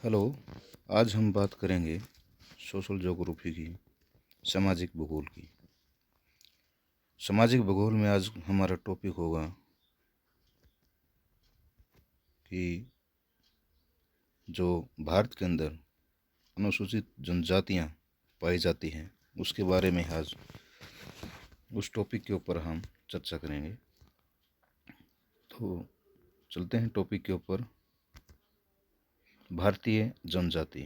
Hello. आज हम बात करेंगे सोशल ज्योग्राफी की, सामाजिक भूगोल की। सामाजिक भूगोल में आज हमारा टॉपिक होगा कि जो भारत के अंदर अनुसूचित जनजातियां पाई जाती हैं उसके बारे में आज उस टॉपिक के ऊपर हम चर्चा करेंगे। तो चलते हैं टॉपिक के ऊपर, भारतीय जनजाति।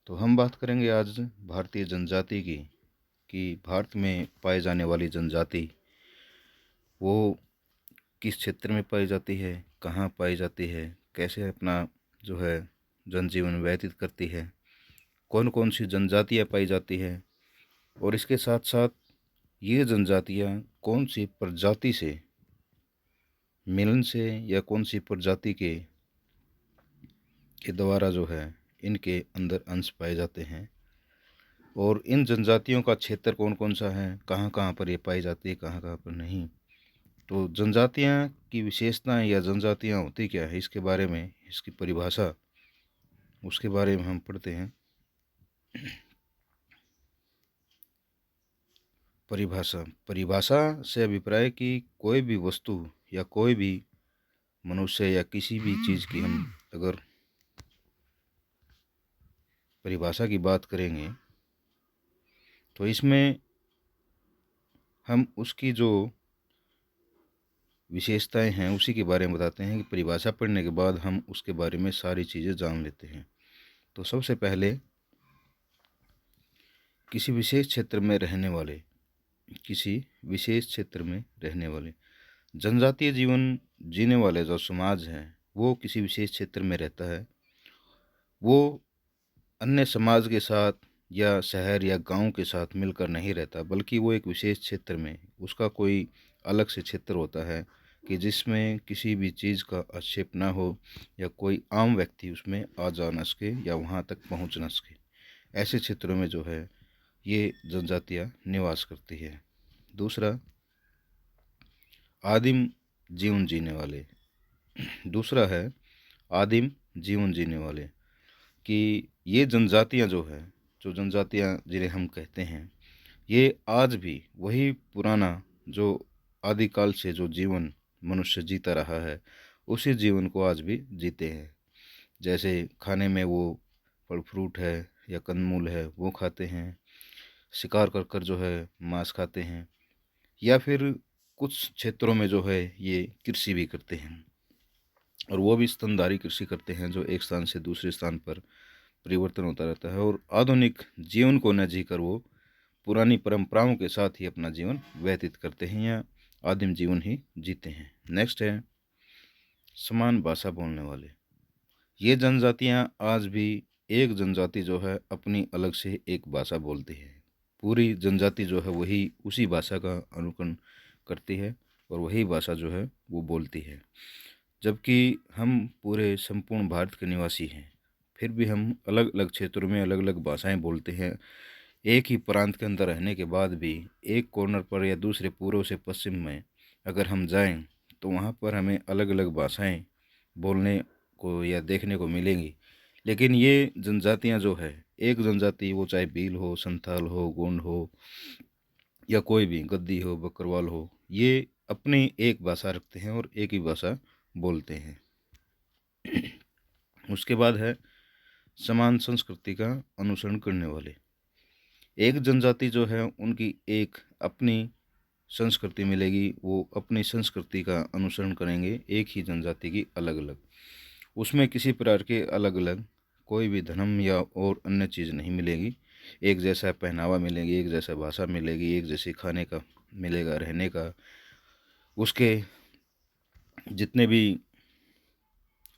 तो हम बात करेंगे आज भारतीय जनजाति की, कि भारत में पाई जाने वाली जनजाति वो किस क्षेत्र में पाई जाती है, कहाँ पाई जाती है, कैसे अपना जो है जनजीवन व्यतीत करती है, कौन कौन सी जनजातियाँ पाई जाती है, और इसके साथ साथ ये जनजातियाँ कौन सी प्रजाति से मिलन से या कौन सी प्रजाति के द्वारा जो है इनके अंदर अंश पाए जाते हैं, और इन जनजातियों का क्षेत्र कौन कौन सा है, कहाँ कहाँ पर ये पाई जाती है, कहाँ कहाँ पर नहीं। तो जनजातियाँ की विशेषताएं या जनजातियाँ होती क्या है, इसके बारे में, इसकी परिभाषा, उसके बारे में हम पढ़ते हैं। परिभाषा परिभाषा से अभिप्राय कि कोई भी वस्तु या कोई भी मनुष्य या किसी भी चीज़ की हम अगर परिभाषा की बात करेंगे तो इसमें हम उसकी जो विशेषताएं हैं उसी के बारे में बताते हैं, कि परिभाषा पढ़ने के बाद हम उसके बारे में सारी चीज़ें जान लेते हैं। तो सबसे पहले किसी विशेष क्षेत्र में रहने वाले, किसी विशेष क्षेत्र में रहने वाले जनजातीय जीवन जीने वाले जो समाज है वो किसी विशेष क्षेत्र में रहता है। वो अन्य समाज के साथ या शहर या गांव के साथ मिलकर नहीं रहता, बल्कि वो एक विशेष क्षेत्र में, उसका कोई अलग से क्षेत्र होता है कि जिसमें किसी भी चीज़ का आक्षेप ना हो या कोई आम व्यक्ति उसमें आ जा न सके या वहाँ तक पहुँच न सके। ऐसे क्षेत्रों में जो है ये जनजातियाँ निवास करती है। दूसरा, आदिम जीवन जीने वाले। दूसरा है आदिम जीवन जीने वाले, कि ये जनजातियाँ जो है, जो जनजातियाँ जिन्हें हम कहते हैं, ये आज भी वही पुराना जो आदिकाल से जो जीवन मनुष्य जीता रहा है उसी जीवन को आज भी जीते हैं। जैसे खाने में वो फल फ्रूट है या कंदमूल है वो खाते हैं, शिकार कर कर जो है मांस खाते हैं, या फिर कुछ क्षेत्रों में जो है ये कृषि भी करते हैं, और वो भी स्तनधारी कृषि करते हैं जो एक स्थान से दूसरे स्थान पर परिवर्तन होता रहता है, और आधुनिक जीवन को न जीकर वो पुरानी परंपराओं के साथ ही अपना जीवन व्यतीत करते हैं या आदिम जीवन ही जीते हैं। नेक्स्ट है समान भाषा बोलने वाले। ये जनजातियाँ आज भी, एक जनजाति जो है अपनी अलग से एक भाषा बोलती है, पूरी जनजाति जो है वही उसी भाषा का अनुकरण करती है और वही भाषा जो है वो बोलती है। जबकि हम पूरे संपूर्ण भारत के निवासी हैं, फिर भी हम अलग अलग क्षेत्रों में अलग अलग भाषाएं बोलते हैं। एक ही प्रांत के अंदर रहने के बाद भी एक कॉर्नर पर या दूसरे पूर्व से पश्चिम में अगर हम जाएं तो वहाँ पर हमें अलग अलग भाषाएं बोलने को या देखने को मिलेंगी। लेकिन ये जनजातियाँ जो है, एक जनजाति वो चाहे भील हो, संथाल हो, गोंड हो, या कोई भी गद्दी हो, बकरवाल हो, ये अपनी एक भाषा रखते हैं और एक ही भाषा बोलते हैं। उसके बाद है समान संस्कृति का अनुसरण करने वाले। एक जनजाति जो है उनकी एक अपनी संस्कृति मिलेगी, वो अपनी संस्कृति का अनुसरण करेंगे, एक ही जनजाति की अलग अलग, उसमें किसी प्रकार के अलग अलग कोई भी धर्म या और अन्य चीज़ नहीं मिलेगी। एक जैसा पहनावा मिलेगी, एक जैसा भाषा मिलेगी, एक जैसे खाने का मिलेगा, रहने का, उसके जितने भी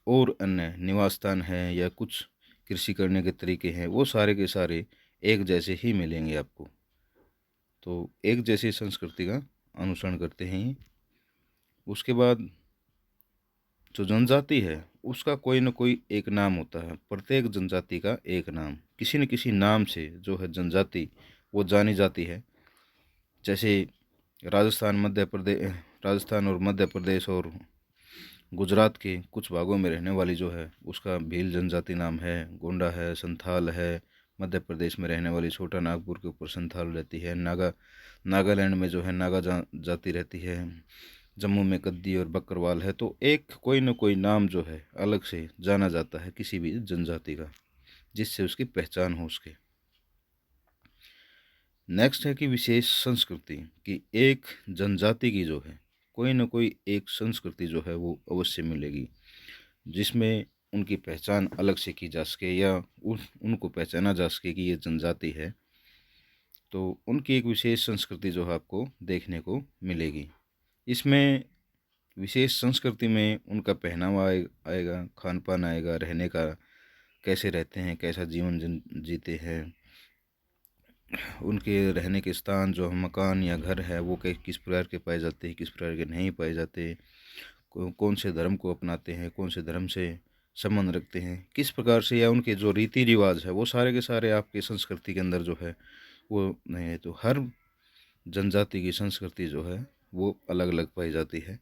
और अन्य निवास स्थान हैं या कुछ कृषि करने के तरीके हैं वो सारे के सारे एक जैसे ही मिलेंगे आपको। तो एक जैसी संस्कृति का अनुसरण करते हैं ये। उसके बाद जो जनजाति है उसका कोई न कोई एक नाम होता है, प्रत्येक जनजाति का एक नाम, किसी न किसी नाम से जो है जनजाति वो जानी जाती है। जैसे राजस्थान, मध्य प्रदेश, राजस्थान और मध्य प्रदेश और गुजरात के कुछ भागों में रहने वाली जो है उसका भील जनजाति नाम है, गोंडा है, संथाल है। मध्य प्रदेश में रहने वाली छोटा नागपुर के ऊपर संथाल रहती है। नागालैंड में जो है नागा जाति रहती है। जम्मू में कद्दी और बकरवाल है। तो एक कोई न कोई नाम जो है अलग से जाना जाता है किसी भी जनजाति का, जिससे उसकी पहचान हो उसके। नेक्स्ट है कि विशेष संस्कृति, कि एक जनजाति की जो है कोई न कोई एक संस्कृति जो है वो अवश्य मिलेगी, जिसमें उनकी पहचान अलग से की जा सके या उनको पहचाना जा सके कि ये जनजाति है। तो उनकी एक विशेष संस्कृति जो है आपको देखने को मिलेगी। इसमें विशेष संस्कृति में उनका पहनावा आएगा, खान पान आएगा, रहने का कैसे रहते हैं, कैसा जीवन जीते हैं, उनके रहने के स्थान जो मकान या घर है वो किस प्रकार के पाए जाते हैं, किस प्रकार के नहीं पाए जाते, कौन से धर्म को अपनाते हैं, कौन से धर्म से संबंध रखते हैं, किस प्रकार से, या उनके जो रीति रिवाज है वो सारे के सारे आपकी संस्कृति के अंदर जो है वो नहीं है। तो हर जनजाति की संस्कृति जो है वो अलग अलग पाई जाती है।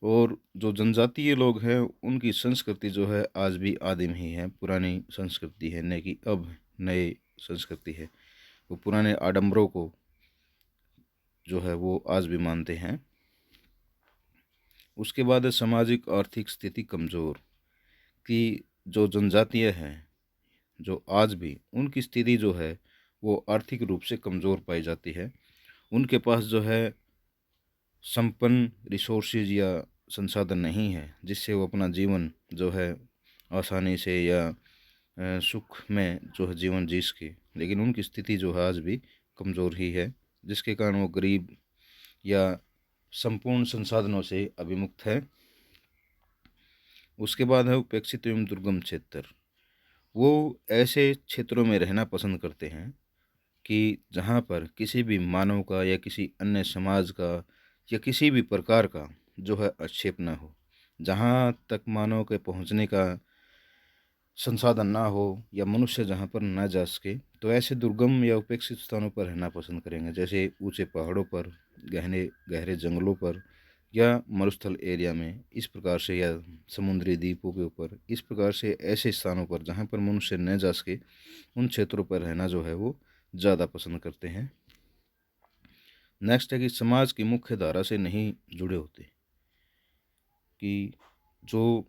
और जो जनजातीय लोग हैं उनकी संस्कृति जो है आज भी आदिम ही है, पुरानी संस्कृति है, न कि अब नए संस्कृति है। वो पुराने आडंबरों को जो है वो आज भी मानते हैं। उसके बाद है सामाजिक आर्थिक स्थिति कमज़ोर, कि जो जनजातीय हैं जो आज भी उनकी स्थिति जो है वो आर्थिक रूप से कमज़ोर पाई जाती है। उनके पास जो है संपन्न रिसोर्सेज या संसाधन नहीं है जिससे वो अपना जीवन जो है आसानी से या सुख में जो है जीवन जी सके। लेकिन उनकी स्थिति जो है आज भी कमज़ोर ही है, जिसके कारण वो गरीब या संपूर्ण संसाधनों से अभिमुक्त है। उसके बाद है उपेक्षित एवं दुर्गम क्षेत्र। वो ऐसे क्षेत्रों में रहना पसंद करते हैं कि जहाँ पर किसी भी मानव का या किसी अन्य समाज का या किसी भी प्रकार का जो है आक्षेप न हो, जहाँ तक मानव के पहुँचने का संसाधन ना हो या मनुष्य जहाँ पर ना जा सके, तो ऐसे दुर्गम या उपेक्षित स्थानों पर रहना पसंद करेंगे, जैसे ऊंचे पहाड़ों पर, गहने गहरे जंगलों पर, या मरुस्थल एरिया में इस प्रकार से, या समुद्री द्वीपों के ऊपर, इस प्रकार से ऐसे स्थानों पर जहाँ पर मनुष्य न जा सके उन क्षेत्रों पर रहना जो है वो ज़्यादा पसंद करते हैं। नेक्स्ट है कि समाज की मुख्य धारा से नहीं जुड़े होते, कि जो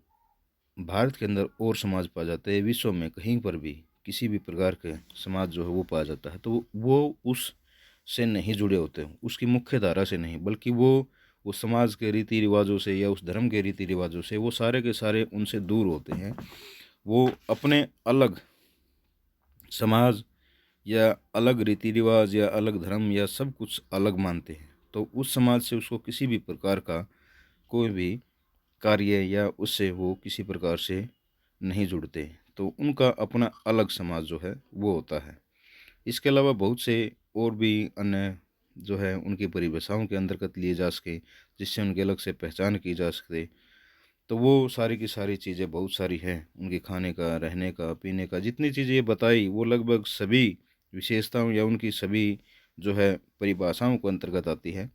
भारत के अंदर और समाज पाया जाता है, विश्व में कहीं पर भी किसी भी प्रकार के समाज जो है वो पाया जाता है, तो वो उस से नहीं जुड़े होते हैं, उसकी मुख्य धारा से नहीं, बल्कि वो उस समाज के रीति रिवाजों से या उस धर्म के रीति रिवाजों से वो सारे के सारे उनसे दूर होते हैं। वो अपने अलग समाज या अलग रीति रिवाज या अलग धर्म या सब कुछ अलग मानते हैं, तो उस समाज से उसको किसी भी प्रकार का कोई भी कार्य या उससे वो किसी प्रकार से नहीं जुड़ते। तो उनका अपना अलग समाज जो है वो होता है। इसके अलावा बहुत से और भी अन्य जो है उनकी परिभाषाओं के अंतर्गत लिए जा सके, जिससे उनकी अलग से पहचान की जा सके। तो वो सारी की सारी चीज़ें बहुत सारी हैं, उनके खाने का, रहने का, पीने का, जितनी चीज़ें ये बताई वो लगभग सभी विशेषताओं या उनकी सभी जो है परिभाषाओं को अंतर्गत आती है।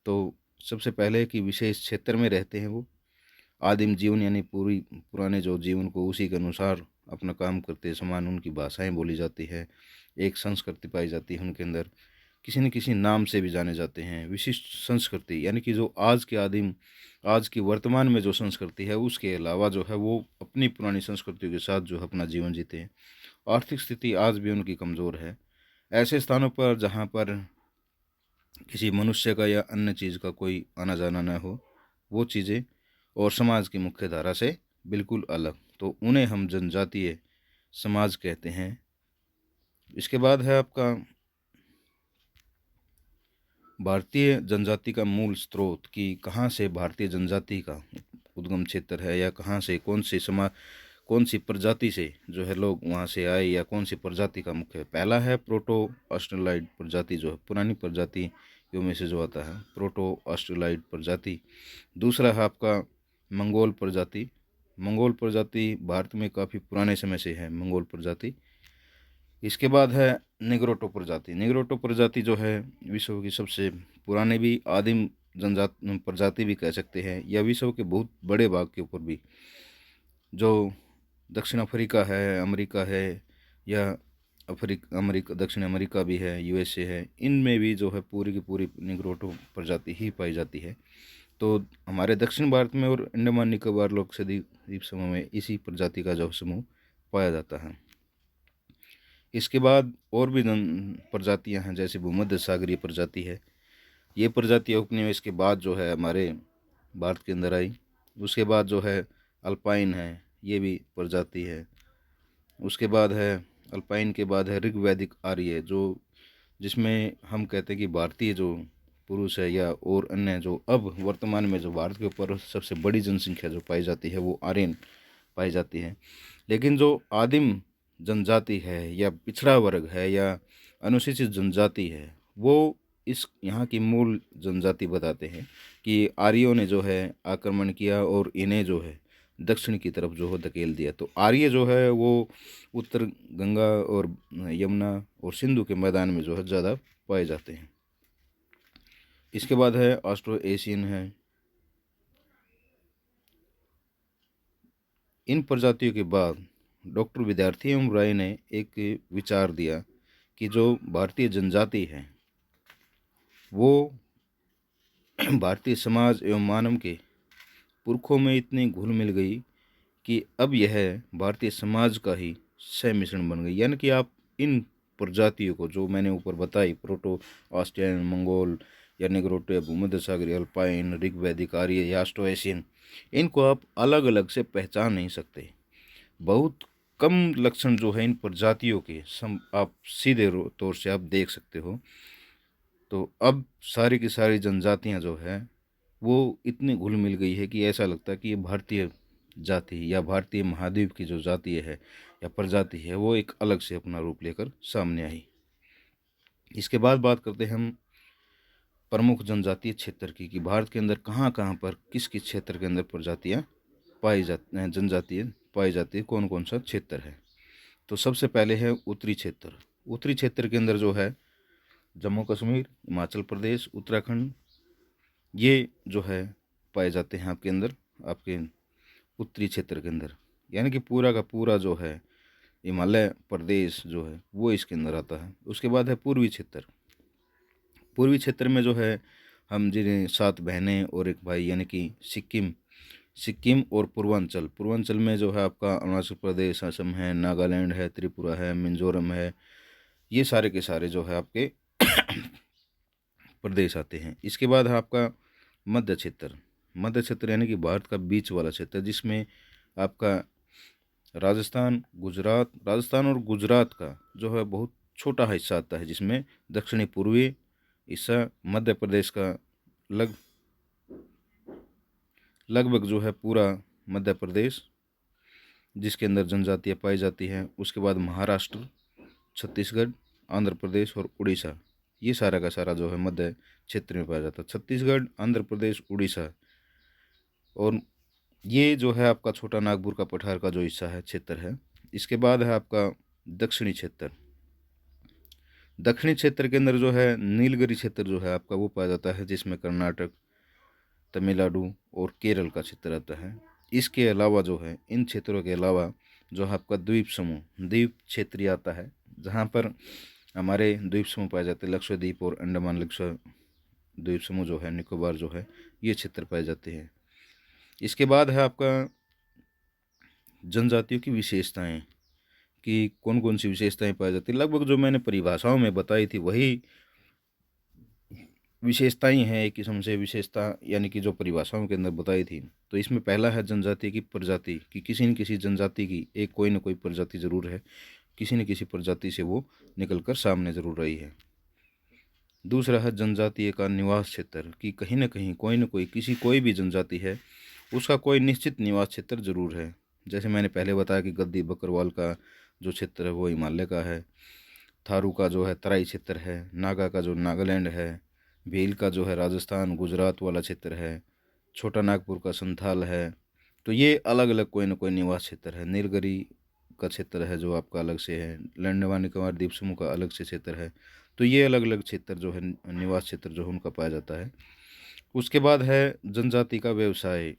तो सबसे पहले कि विशेष क्षेत्र में रहते हैं वो, आदिम जीवन यानी पुराने जो जीवन को उसी के अनुसार अपना काम करते हैं, समान उनकी भाषाएं बोली जाती है, एक संस्कृति पाई जाती है उनके अंदर, किसी न किसी नाम से भी जाने जाते हैं। विशिष्ट संस्कृति यानी कि जो आज की वर्तमान में जो संस्कृति है उसके अलावा जो है वो अपनी पुरानी संस्कृतियों के साथ जो है अपना जीवन जीते हैं। आर्थिक स्थिति आज भी उनकी कमज़ोर है। ऐसे स्थानों पर जहाँ पर किसी मनुष्य का या अन्य चीज़ का कोई आना जाना न हो, वो चीज़ें और समाज की मुख्य धारा से बिल्कुल अलग, तो उन्हें हम जनजातीय समाज कहते हैं। इसके बाद है आपका भारतीय जनजाति का मूल स्रोत, कि कहाँ से भारतीय जनजाति का उद्गम क्षेत्र है, या कहाँ से कौन सी प्रजाति से जो है लोग वहाँ से आए, या कौन सी प्रजाति का मुख्य। पहला है प्रोटो ऑस्ट्रेलाइड प्रजाति, जो है पुरानी प्रजातियों में से जो आता है, प्रोटो ऑस्ट्रेलाइड प्रजाति। दूसरा है आपका मंगोल प्रजाति। मंगोल प्रजाति भारत में काफ़ी पुराने समय से है मंगोल प्रजाति। इसके बाद है निग्रोटो प्रजाति। निग्रोटो प्रजाति जो है विश्व की सबसे पुराने भी आदिम प्रजाति भी कह सकते हैं, या विश्व के बहुत बड़े भाग के ऊपर भी, जो दक्षिण अफ्रीका है, अमेरिका है, या दक्षिण अमेरिका भी है, यूएसए है, इनमें भी जो है पूरी की पूरी निग्रोटो प्रजाति ही पाई जाती है। तो हमारे दक्षिण भारत में और अंडमान निकोबार लोकसदीप द्वीप समूह में इसी प्रजाति का जो समूह पाया जाता है। इसके बाद और भी प्रजातियां हैं, जैसे भूमध्य सागरीय प्रजाति है। ये प्रजाति उपनिवेश के बाद जो है हमारे भारत के अंदर आई। उसके बाद जो है अल्पाइन है, ये भी प्रजाति है। उसके बाद है अल्पाइन के बाद है ऋग्वैदिक आर्य, जो जिसमें हम कहते हैं कि भारतीय जो पुरुष है या और अन्य जो अब वर्तमान में जो भारत के ऊपर सबसे बड़ी जनसंख्या जो पाई जाती है वो आर्यन पाई जाती है। लेकिन जो आदिम जनजाति है या पिछड़ा वर्ग है या अनुसूचित जनजाति है, वो इस यहाँ की मूल जनजाति बताते हैं कि आर्यों ने जो है आक्रमण किया और इन्हें जो है दक्षिण की तरफ जो है धकेल दिया। तो आर्य जो है वो उत्तर गंगा और यमुना और सिंधु के मैदान में जो है ज़्यादा पाए जाते हैं। इसके बाद है ऑस्ट्रो एशियन है। इन प्रजातियों के बाद डॉक्टर विद्यार्थी एवं राय ने एक विचार दिया कि जो भारतीय जनजाति है वो भारतीय समाज एवं मानव के पुरखों में इतनी घुल मिल गई कि अब यह भारतीय समाज का ही सहमिश्रण बन गई। यानी कि आप इन प्रजातियों को जो मैंने ऊपर बताई, प्रोटो ऑस्ट्रियन, मंगोल या निग्रोटो या भूमध्य सागरीय, अल्पाइन, ऋग्वैदिक आर्य या ऑस्ट्रो एशियन, इनको आप अलग अलग से पहचान नहीं सकते। बहुत कम लक्षण जो है इन प्रजातियों के आप सीधे तौर से आप देख सकते हो। तो अब सारी की सारी जनजातियां जो है वो इतनी घुल मिल गई है कि ऐसा लगता है कि ये भारतीय जाति या भारतीय महाद्वीप की जो जाति है या प्रजाति है वो एक अलग से अपना रूप लेकर सामने आई। इसके बाद बात करते हैं हम प्रमुख जनजातीय क्षेत्र की, कि भारत के अंदर कहाँ कहाँ पर किस किस क्षेत्र के अंदर प्रजातियाँ पाई जाती हैं, जनजातीय पाई जाती है, कौन कौन सा क्षेत्र है। तो सबसे पहले है उत्तरी क्षेत्र। उत्तरी क्षेत्र के अंदर जो है जम्मू कश्मीर, हिमाचल प्रदेश, उत्तराखंड, ये जो है पाए जाते हैं आपके उत्तरी क्षेत्र के अंदर। यानी कि पूरा का पूरा जो है हिमालय प्रदेश जो है वो इसके अंदर आता है। उसके बाद है पूर्वी क्षेत्र। पूर्वी क्षेत्र में जो है हम जिन्हें 7 बहनें और एक भाई, यानी कि सिक्किम और पूर्वांचल में जो है आपका अरुणाचल प्रदेश, असम है, नागालैंड है, त्रिपुरा है, मिजोरम है, ये सारे के सारे जो है आपके प्रदेश आते हैं। इसके बाद है आपका मध्य क्षेत्र यानी कि भारत का बीच वाला क्षेत्र, जिसमें आपका राजस्थान और गुजरात का जो है बहुत छोटा हिस्सा आता है, जिसमें दक्षिणी पूर्वी हिस्सा मध्य प्रदेश का लगभग जो है पूरा मध्य प्रदेश, जिसके अंदर जनजातियाँ पाई जाती हैं। उसके बाद महाराष्ट्र, छत्तीसगढ़, आंध्र प्रदेश और उड़ीसा, ये सारा का सारा जो है मध्य क्षेत्र में पाया जाता है। छत्तीसगढ़, आंध्र प्रदेश, उड़ीसा, और ये जो है आपका छोटा नागपुर का पठार का जो हिस्सा है, क्षेत्र है। इसके बाद है आपका दक्षिणी क्षेत्र के अंदर जो है नीलगिरी क्षेत्र जो है आपका वो पाया जाता है, जिसमें कर्नाटक, तमिलनाडु और केरल का क्षेत्र आता है। इसके अलावा जो है इन क्षेत्रों के अलावा जो है आपका द्वीप क्षेत्र आता है, जहाँ पर हमारे द्वीप समूह पाए जाते हैं। लक्षद्वीप और अंडमान द्वीप समूह जो है, निकोबार जो है, ये क्षेत्र पाए जाते हैं। इसके बाद है आपका जनजातियों की विशेषताएं, कि कौन कौन सी विशेषताएं पाई जाती हैं। लगभग जो मैंने परिभाषाओं में बताई थी वही विशेषताएं हैं एक किस्म से विशेषता, यानी कि जो परिभाषाओं के अंदर बताई थी। तो इसमें पहला है जनजाति की प्रजाति, कि किसी न किसी जनजाति की एक कोई न कोई प्रजाति जरूर है, किसी न किसी प्रजाति से वो निकलकर सामने जरूर रही है। दूसरा है जनजातीय का निवास क्षेत्र, कि कहीं न कहीं कोई न कोई कोई भी जनजाति है उसका कोई निश्चित निवास क्षेत्र जरूर है। जैसे मैंने पहले बताया कि गद्दी बकरवाल का जो क्षेत्र है वो हिमालय का है, थारू का जो है तराई क्षेत्र है, नागा का जो नागालैंड है, भील का जो है राजस्थान गुजरात वाला क्षेत्र है, छोटा नागपुर का संथाल है। तो ये अलग अलग कोई न कोई निवास क्षेत्र है। नीलगिरी का क्षेत्र है जो आपका अलग से है, अंडमान निकोबार द्वीप समूह का अलग से क्षेत्र है। तो ये अलग अलग क्षेत्र जो है निवास क्षेत्र जो है उनका पाया जाता है। उसके बाद है जनजाति का व्यवसाय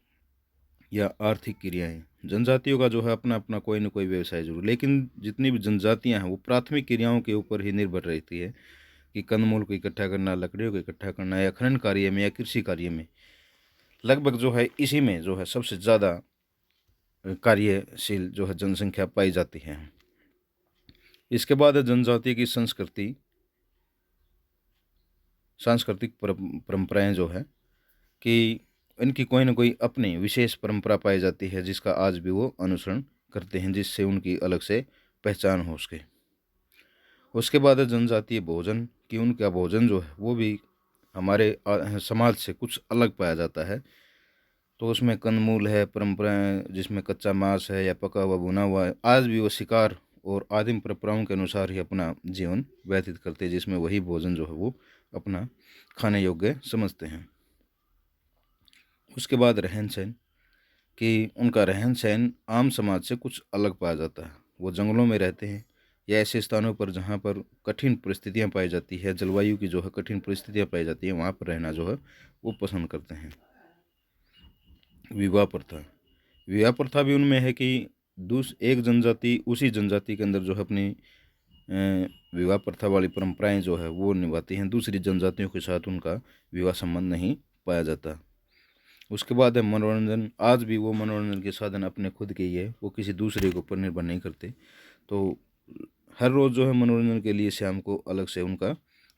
या आर्थिक क्रियाएं। जनजातियों का जो है अपना अपना कोई ना कोई व्यवसाय जरूर, लेकिन जितनी भी जनजातियां हैं वो प्राथमिक क्रियाओं के ऊपर ही निर्भर रहती है कि कंदमूल को इकट्ठा करना, लकड़ियों को इकट्ठा करना, या खनन कार्य में या कृषि कार्य में। लगभग जो है इसी में जो है सबसे ज़्यादा कार्यशील जो है जनसंख्या पाई जाती है। इसके बाद है जनजाति की संस्कृति, सांस्कृतिक परंपराएं जो है कि इनकी कोई ना कोई अपनी विशेष परंपरा पाई जाती है जिसका आज भी वो अनुसरण करते हैं, जिससे उनकी अलग से पहचान हो सके। उसके बाद है जनजातीय भोजन कि उनका भोजन जो है वो भी हमारे समाज से कुछ अलग पाया जाता है। तो उसमें कंदमूल है, परंपराएं जिसमें कच्चा मांस है या पका हुआ भुना हुआ है। आज भी वो शिकार और आदिम परंपराओं के अनुसार ही अपना जीवन व्यतीत करते हैं, जिसमें वही भोजन जो है वो अपना खाने योग्य समझते हैं। उसके बाद रहन सहन कि उनका रहन सहन आम समाज से कुछ अलग पाया जाता है। वो जंगलों में रहते हैं या ऐसे स्थानों पर जहाँ पर कठिन परिस्थितियाँ पाई जाती है, जलवायु की जो है कठिन परिस्थितियाँ पाई जाती हैं, वहाँ पर रहना जो है वो पसंद करते हैं। विवाह प्रथा, विवाह प्रथा भी उनमें है कि एक जनजाति उसी जनजाति के अंदर जो है अपनी विवाह प्रथा वाली परंपराएं जो है वो निभाती हैं, दूसरी जनजातियों के साथ उनका विवाह संबंध नहीं पाया जाता। उसके बाद है मनोरंजन। आज भी वो मनोरंजन के साधन अपने खुद के ही है, वो किसी दूसरे के ऊपर निर्भर नहीं करते। तो हर रोज़ जो है मनोरंजन के लिए शाम को अलग से उनका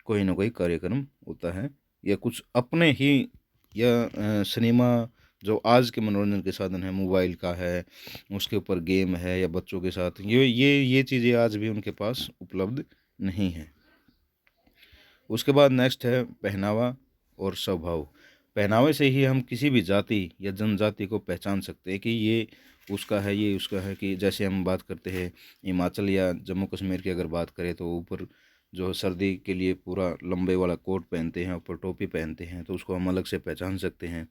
कोई ना कोई कार्यक्रम होता है, या कुछ अपने ही, या सिनेमा जो आज के मनोरंजन के साधन है, मोबाइल का है, उसके ऊपर गेम है, या बच्चों के साथ ये चीज़ें आज भी उनके पास उपलब्ध नहीं है। उसके बाद नेक्स्ट है पहनावा और स्वभाव। पहनावे से ही हम किसी भी जाति या जनजाति को पहचान सकते हैं कि ये उसका है, ये उसका है। कि जैसे हम बात करते हैं हिमाचल या जम्मू कश्मीर की अगर बात करें तो ऊपर जो सर्दी के लिए पूरा लंबे वाला कोट पहनते हैं, ऊपर टोपी पहनते हैं, तो उसको हम अलग से पहचान सकते हैं।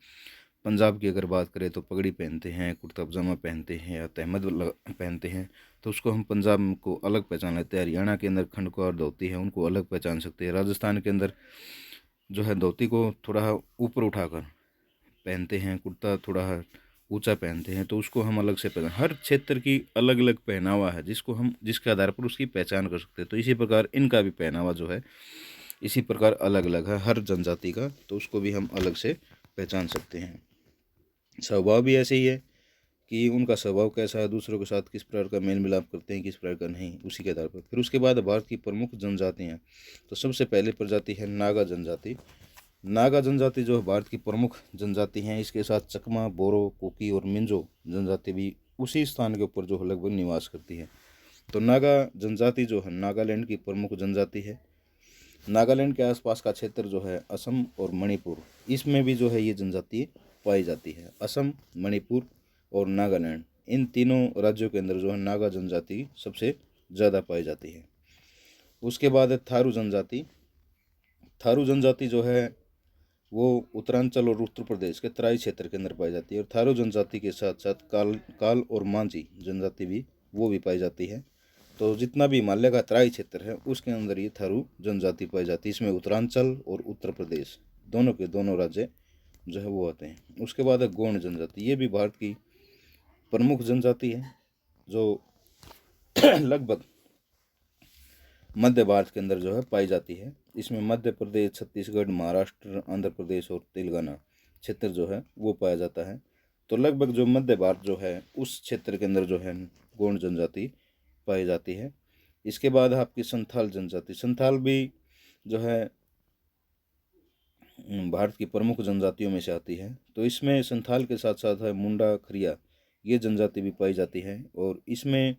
पंजाब की अगर बात करें तो पगड़ी पहनते हैं, कुर्ता पजामा पहनते हैं या तहमद पहनते हैं, तो उसको हम पंजाब को अलग पहचान लेते हैं। हरियाणा के अंदर खंडको और धोती है, उनको अलग पहचान सकते हैं। राजस्थान के अंदर जो है धोती को थोड़ा ऊपर उठाकर पहनते हैं, कुर्ता थोड़ा ऊंचा पहनते हैं, तो उसको हम अलग से पहचान। हर क्षेत्र की अलग अलग पहनावा है जिसको हम जिसके आधार पर उसकी पहचान कर सकते हैं। तो इसी प्रकार इनका भी पहनावा जो है इसी प्रकार अलग अलग है हर जनजाति का, तो उसको भी हम अलग से पहचान सकते हैं। स्वभाव भी ऐसे ही है कि उनका स्वभाव कैसा है, दूसरों के साथ किस प्रकार का मेल मिलाप करते हैं, किस प्रकार का नहीं, उसी के आधार पर। फिर उसके बाद भारत की प्रमुख जनजातियाँ, तो सबसे पहले प्रजाति है नागा जनजाति। नागा जनजाति जो है भारत की प्रमुख जनजाति हैं। इसके साथ चकमा, बोरो, कुकी और मिंजो जनजाति भी उसी स्थान के ऊपर जो है लगभग निवास करती है। तो नागा जनजाति जो है नागालैंड की प्रमुख जनजाति है। नागालैंड के आसपास का क्षेत्र जो है असम और मणिपुर, इसमें भी जो है ये जनजाति पाई जाती है। असम, मणिपुर और नागालैंड, इन तीनों राज्यों के अंदर जो है नागा जनजाति सबसे ज़्यादा पाई जाती है। उसके बाद है थारू जनजाति। थारू जनजाति जो है वो उत्तरांचल और उत्तर प्रदेश के तराई क्षेत्र के अंदर पाई जाती है। और थारू जनजाति के साथ साथ काल और मांझी जनजाति भी वो भी पाई जाती है। तो जितना भी हिमालय का तराई क्षेत्र है उसके अंदर ये थारू जनजाति पाई जाती है। इसमें उत्तरांचल और उत्तर प्रदेश दोनों के दोनों राज्य जो है वो आते हैं। उसके बाद है गोंड जनजाति। ये भी भारत की प्रमुख जनजाति है जो लगभग मध्य भारत के अंदर जो है पाई जाती है। इसमें मध्य प्रदेश, छत्तीसगढ़, महाराष्ट्र, आंध्र प्रदेश और तेलंगाना क्षेत्र जो है वो पाया जाता है। तो लगभग जो मध्य भारत जो है उस क्षेत्र के अंदर जो है गोंड जनजाति पाई जाती है। इसके बाद आपकी संथाल जनजाति। संथाल भी जो है भारत की प्रमुख जनजातियों में से आती है। तो इसमें संथाल के साथ साथ है मुंडा, खरिया, ये जनजाति भी पाई जाती है। और इसमें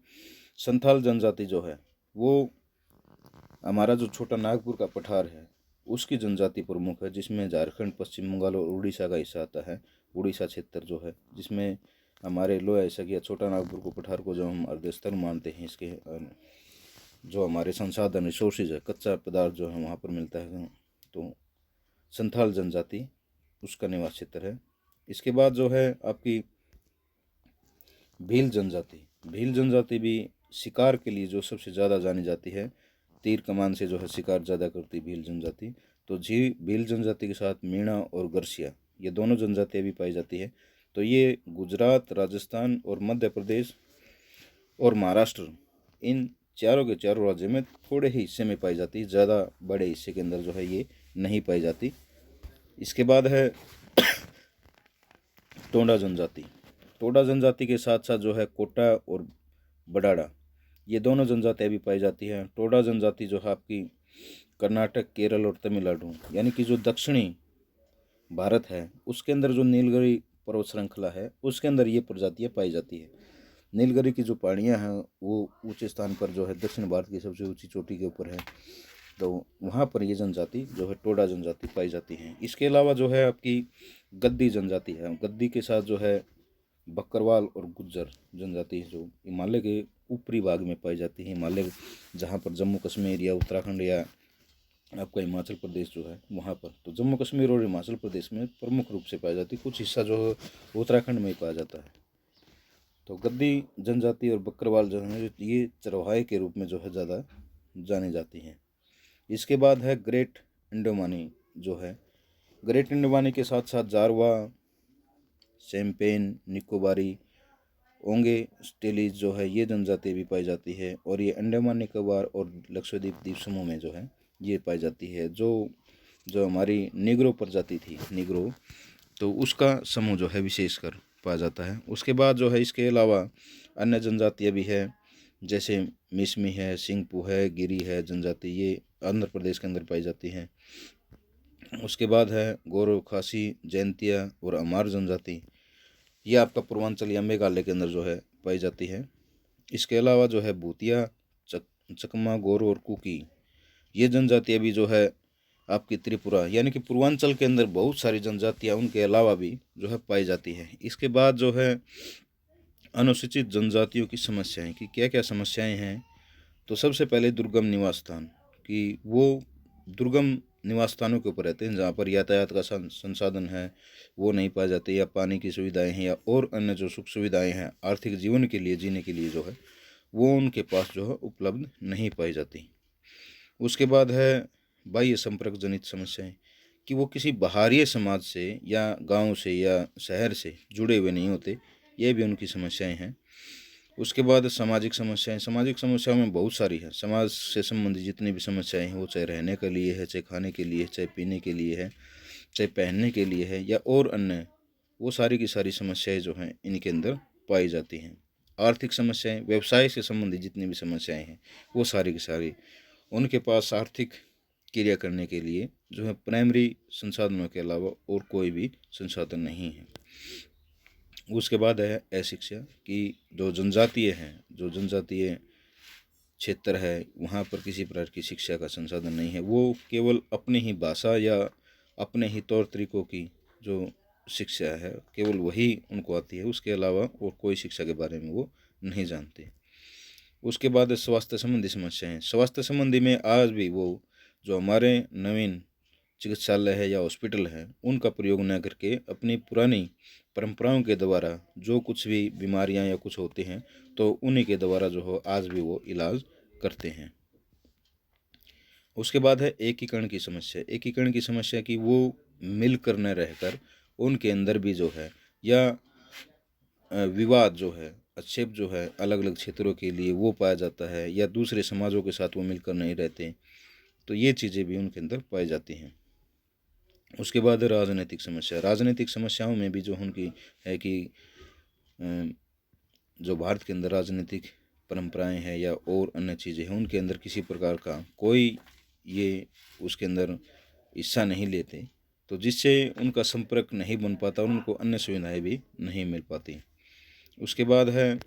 संथाल जनजाति जो है वो हमारा जो छोटा नागपुर का पठार है उसकी जनजाति प्रमुख है, जिसमें झारखंड, पश्चिम बंगाल और उड़ीसा का हिस्सा आता है। उड़ीसा क्षेत्र जो है जिसमें हमारे लोया हिस्सा या छोटा नागपुर को पठार को जो हम अर्धस्थल मानते हैं, इसके जो हमारे संसाधन रिसोर्सेज है, कच्चा पदार्थ जो है वहाँ पर मिलता है, तो संथाल जनजाति उसका निवास क्षेत्र है। इसके बाद जो है आपकी भील जनजाति। भील जनजाति भी शिकार के लिए जो सबसे ज़्यादा जानी जाती है, तीर कमान से जो है शिकार ज़्यादा करती भील जनजाति। तो भील जनजाति के साथ मीणा और गरसिया ये दोनों जनजातियाँ भी पाई जाती है। तो ये गुजरात, राजस्थान और मध्य प्रदेश और महाराष्ट्र, इन चारों के चारों राज्यों में थोड़े ही हिस्से में पाई जाती है, ज़्यादा बड़े हिस्से के अंदर जो है ये नहीं पाई जाती। इसके बाद है टोडा जनजाति। टोडा जनजाति के साथ साथ जो है कोटा और बडाड़ा, ये दोनों जनजातियाँ भी पाई जाती हैं। टोडा जनजाति जो है आपकी कर्नाटक, केरल और तमिलनाडु, यानी कि जो दक्षिणी भारत है उसके अंदर जो नीलगिरी पर्वत श्रृंखला है उसके अंदर ये प्रजातियाँ पाई जाती है। नीलगिरी की जो पहाड़ियाँ हैं वो ऊंचे स्थान पर जो है दक्षिण भारत की सबसे ऊंची चोटी के ऊपर है, तो वहाँ पर ये जनजाति जो है टोडा जनजाति पाई जाती है। इसके अलावा जो है आपकी गद्दी जनजाति है। गद्दी के साथ जो है बकरवाल और गुज्जर जनजाति जो हिमालय के ऊपरी भाग में पाई जाती है। हिमालय जहाँ पर जम्मू कश्मीर या उत्तराखंड या आपका हिमाचल प्रदेश जो है वहाँ पर, तो जम्मू कश्मीर और हिमाचल प्रदेश में प्रमुख रूप से पाई जाती है, कुछ हिस्सा जो है उत्तराखंड में ही पाया जाता है। तो गद्दी जनजाति और बकरवाल जो है ये चरवाहे के रूप में जो है ज़्यादा जानी जाती हैं। इसके बाद है ग्रेट अंडमानी जो है। ग्रेट अंडमानी के साथ साथ जारवा, शैम्पेन, निकोबारी, ओंगे स्टेलीज जो है ये जनजाति भी पाई जाती है, और ये अंडमान निकोबार और लक्षद्वीप द्वीप समूह में जो है ये पाई जाती है। जो हमारी निग्रो प्रजाति थी, निग्रो, तो उसका समूह जो है विशेषकर पाया जाता है। उसके बाद जो है इसके अलावा अन्य जनजातियाँ भी है, जैसे मिसमी है, सिंगपू है, गिरी है जनजाति, ये आंध्र प्रदेश के अंदर पाई जाती हैं। उसके बाद है गोरो, खासी, जैंतिया और अमार जनजाति, ये आपका पूर्वांचल या मेघालय के अंदर जो है पाई जाती है। इसके अलावा जो है भूतिया, चकमा, गोरो और कुकी, ये जनजातियाँ भी जो है आपकी त्रिपुरा यानी कि पूर्वांचल के अंदर बहुत सारी जनजातियाँ उनके अलावा भी जो है पाई जाती है। इसके बाद जो है अनुसूचित जनजातियों की समस्याएं, कि क्या क्या समस्याएं हैं। तो सबसे पहले दुर्गम निवास स्थान, कि वो दुर्गम निवास स्थानों के ऊपर रहते हैं जहाँ पर यातायात का संसाधन है वो नहीं पाए जाते, या पानी की सुविधाएं हैं या और अन्य जो सुख सुविधाएं हैं आर्थिक जीवन के लिए जीने के लिए जो है वो उनके पास जो है उपलब्ध नहीं पाई जाती। उसके बाद है बाह्य संपर्क जनित समस्याएं, कि वो किसी बाहरी समाज से या गांव से या शहर से जुड़े हुए नहीं होते, ये भी उनकी समस्याएं हैं। उसके बाद सामाजिक समस्याएं, सामाजिक समस्याओं में बहुत सारी है। समाज से संबंधित जितनी भी समस्याएं हैं वो चाहे रहने के लिए है, चाहे खाने के लिए, चाहे पीने के लिए है, चाहे पहनने के लिए है या और अन्य, वो सारी की सारी समस्याएं जो हैं इनके अंदर पाई जाती हैं। आर्थिक समस्याएं, व्यवसाय से संबंधित जितनी भी समस्याएं हैं वो सारी की सारी उनके पास आर्थिक क्रिया करने के लिए जो है प्राइमरी संसाधनों के अलावा और कोई भी संसाधन नहीं है। उसके बाद है अशिक्षा, कि जो जनजातीय हैं, जो जनजातीय क्षेत्र है वहाँ पर किसी प्रकार की शिक्षा का संसाधन नहीं है, वो केवल अपनी ही भाषा या अपने ही तौर तरीकों की जो शिक्षा है केवल वही उनको आती है, उसके अलावा और कोई शिक्षा के बारे में वो नहीं जानते। उसके बाद स्वास्थ्य संबंधी समस्याएं, स्वास्थ्य संबंधी में आज भी वो जो हमारे नवीन चिकित्सालय है या हॉस्पिटल है उनका प्रयोग न करके अपनी पुरानी परंपराओं के द्वारा जो कुछ भी बीमारियां या कुछ होते हैं तो उन्हीं के द्वारा जो हो आज भी वो इलाज करते हैं। उसके बाद है एकीकरण की समस्या। एकीकरण की समस्या कि वो मिलकर न रहकर उनके अंदर भी जो है या विवाद जो है, आक्षेप जो है अलग अलग क्षेत्रों के लिए वो पाया जाता है, या दूसरे समाजों के साथ वो मिलकर नहीं रहते, तो ये चीज़ें भी उनके अंदर पाई जाती हैं। उसके बाद राजनीतिक समस्या, राजनीतिक समस्याओं में भी जो उनकी है कि जो भारत के अंदर राजनीतिक परंपराएं हैं या और अन्य चीज़ें हैं उनके अंदर किसी प्रकार का कोई ये उसके अंदर हिस्सा नहीं लेते, तो जिससे उनका संपर्क नहीं बन पाता और उनको अन्य सुविधाएं भी नहीं मिल पाती। उसके बाद है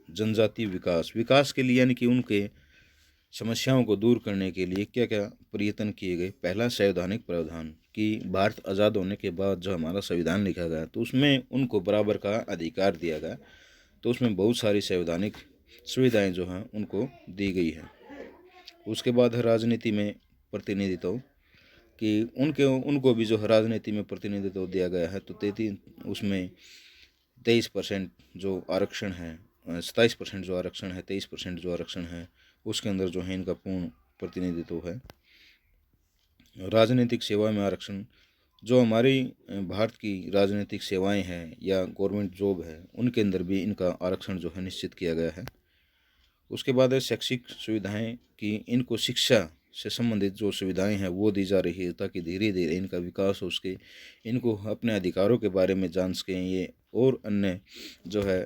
जनजातीय विकास, विकास के लिए यानी कि उनके समस्याओं को दूर करने के लिए क्या क्या प्रयत्न किए गए। पहला संवैधानिक प्रावधान, कि भारत आज़ाद होने के बाद जो हमारा संविधान लिखा गया तो उसमें उनको बराबर का अधिकार दिया गया, तो उसमें बहुत सारी संवैधानिक सुविधाएं जो हैं उनको दी गई है। उसके बाद है राजनीति में प्रतिनिधित्व, कि उनको भी जो है राजनीति में प्रतिनिधित्व दिया गया है, तो 23% जो आरक्षण है, 27% जो आरक्षण है, 23% जो आरक्षण है उसके अंदर जो है इनका पूर्ण प्रतिनिधित्व है। राजनीतिक सेवा में आरक्षण, जो हमारी भारत की राजनीतिक सेवाएं हैं या गवर्नमेंट जॉब है, उनके अंदर भी इनका आरक्षण जो है निश्चित किया गया है। उसके बाद है शैक्षिक सुविधाएं, कि इनको शिक्षा से संबंधित जो सुविधाएं हैं वो दी जा रही है, ताकि धीरे धीरे इनका विकास हो सके, इनको अपने अधिकारों के बारे में जान सकें ये, और अन्य जो है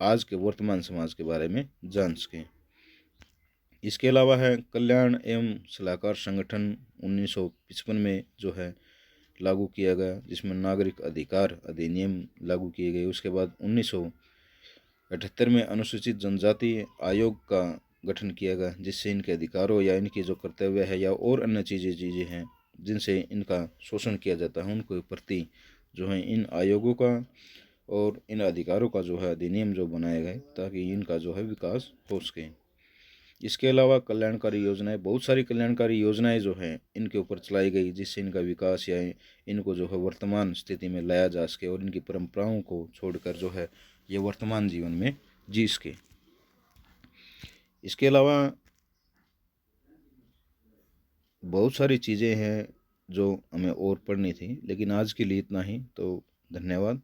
आज के वर्तमान समाज के बारे में जान सकें। इसके अलावा है कल्याण एवं सलाहकार संगठन 1955 में जो है लागू किया गया, जिसमें नागरिक अधिकार अधिनियम लागू किए गए। उसके बाद 1978 में अनुसूचित जनजाति आयोग का गठन किया गया, जिससे इनके अधिकारों या इनकी जो कर्तव्य है या और अन्य चीज़ें हैं जिनसे इनका शोषण किया जाता है, उनको प्रति जो है इन आयोगों का और इन अधिकारों का जो है अधिनियम जो बनाया गया, ताकि इनका जो है विकास हो सके। इसके अलावा कल्याणकारी योजनाएं, बहुत सारी कल्याणकारी योजनाएं जो हैं इनके ऊपर चलाई गई, जिससे इनका विकास या इनको जो है वर्तमान स्थिति में लाया जा सके और इनकी परंपराओं को छोड़कर जो है ये वर्तमान जीवन में जी सके। इसके अलावा बहुत सारी चीज़ें हैं जो हमें और पढ़नी थी, लेकिन आज के लिए इतना ही। तो धन्यवाद।